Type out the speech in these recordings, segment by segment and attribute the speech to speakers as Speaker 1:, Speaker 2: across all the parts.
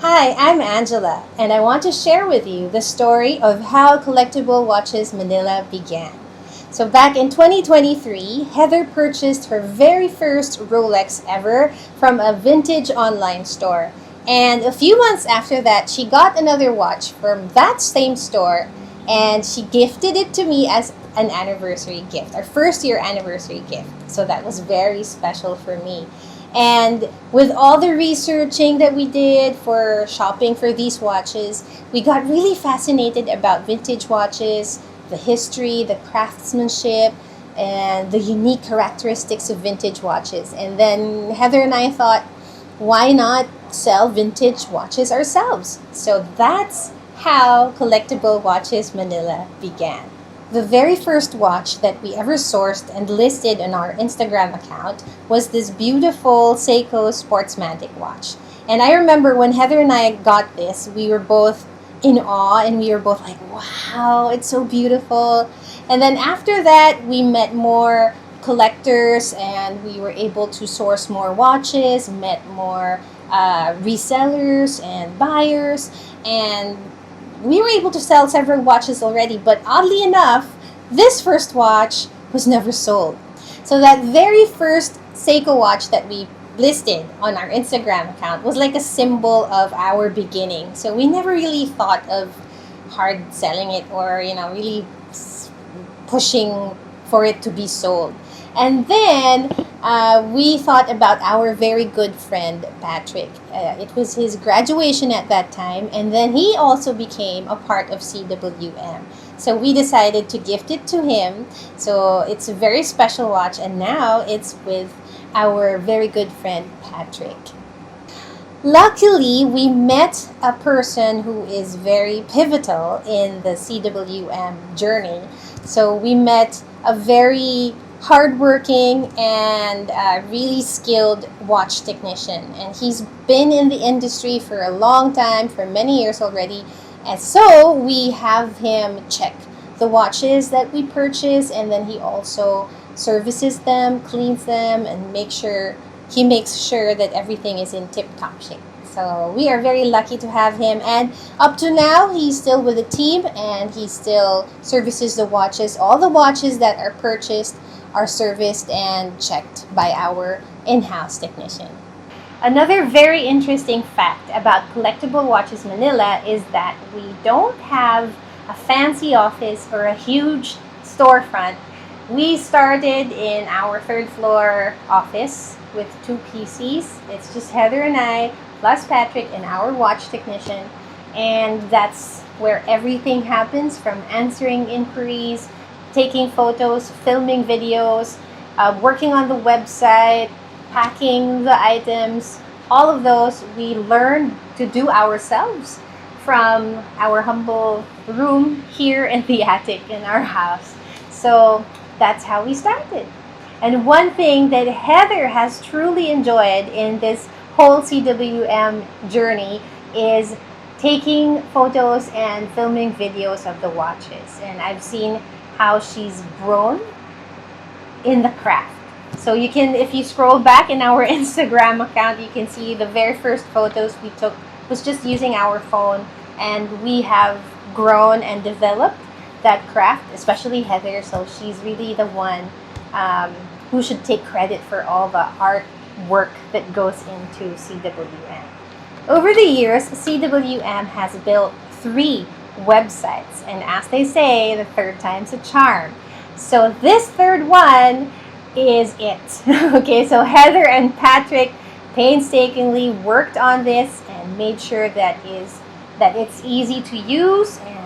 Speaker 1: Hi, I'm Angela, and I want to share with you the story of how Collectible Watches Manila began. So, back in 2023, Heather purchased her very first Rolex ever from a vintage online store. And a few months after that, she got another watch from that same store and she gifted it to me as an anniversary gift, our first year anniversary gift. So, that was very special for me. And with all the researching that we did for shopping for these watches, we got really fascinated about vintage watches, the history, the craftsmanship, and the unique characteristics of vintage watches. And then Heather and I thought, why not sell vintage watches ourselves? So that's how Collectible Watches Manila began. The very first watch that we ever sourced and listed on our Instagram account was this beautiful Seiko Sportsmantic watch. And I remember when Heather and I got this, we were both in awe and we were both like, wow, it's so beautiful. And then after that, we met more collectors and we were able to source more watches, met more resellers and buyers, and we were able to sell several watches already, but oddly enough, this first watch was never sold. So that very first Seiko watch that we listed on our Instagram account was like a symbol of our beginning. So we never really thought of hard selling it or, really pushing for it to be sold. And then we thought about our very good friend Patrick. It was his graduation at that time, and then he also became a part of CWM. So we decided to gift it to him. So it's a very special watch, and now it's with our very good friend Patrick. Luckily, we met a person who is very pivotal in the CWM journey. So we met a very hardworking and really skilled watch technician, and he's been in the industry for a long time, for many years already. And so we have him check the watches that we purchase, and then he also services them, cleans them, and makes sure that everything is in tip-top shape. So we are very lucky to have him, and up to now he's still with the team and he still services the watches. All the watches that are purchased are serviced and checked by our in-house technician. Another very interesting fact about Collectible Watches Manila is that we don't have a fancy office or a huge storefront. We started in our third floor office with 2 PCs. It's just Heather and I, plus Patrick and our watch technician. And that's where everything happens, from answering inquiries, taking photos, filming videos, working on the website, packing the items. All of those we learned to do ourselves from our humble room here in the attic in our house. So that's how we started. And one thing that Heather has truly enjoyed in this whole CWM journey is taking photos and filming videos of the watches. And I've seen how she's grown in the craft. So you can, if you scroll back in our Instagram account, you can see the very first photos we took was just using our phone, and we have grown and developed that craft, especially Heather. So she's really the one who should take credit for all the art work that goes into CWM. Over the years, CWM has built 3 websites, and as they say, the third time's a charm. So this third one is it. Okay, so Heather and Patrick painstakingly worked on this and made sure that it's easy to use, and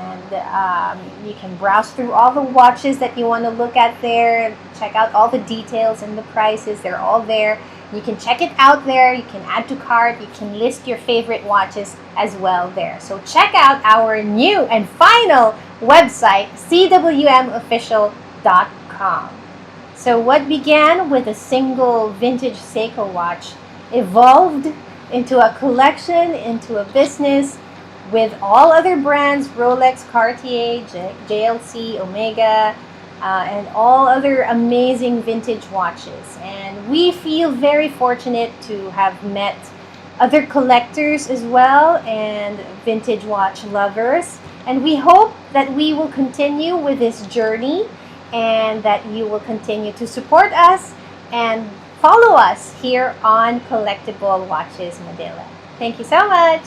Speaker 1: you can browse through all the watches that you want to look at there, check out all the details and the prices. They're all there. You can check it out there. You can add to cart. You can list your favorite watches as well there. So check out our new and final website, cwmofficial.com. So what began with a single vintage Seiko watch evolved into a collection, into a business with all other brands, Rolex, Cartier, JLC, Omega, and all other amazing vintage watches. And we feel very fortunate to have met other collectors as well, and vintage watch lovers. And we hope that we will continue with this journey and that you will continue to support us and follow us here on Collectible Watches Manila. Thank you so much.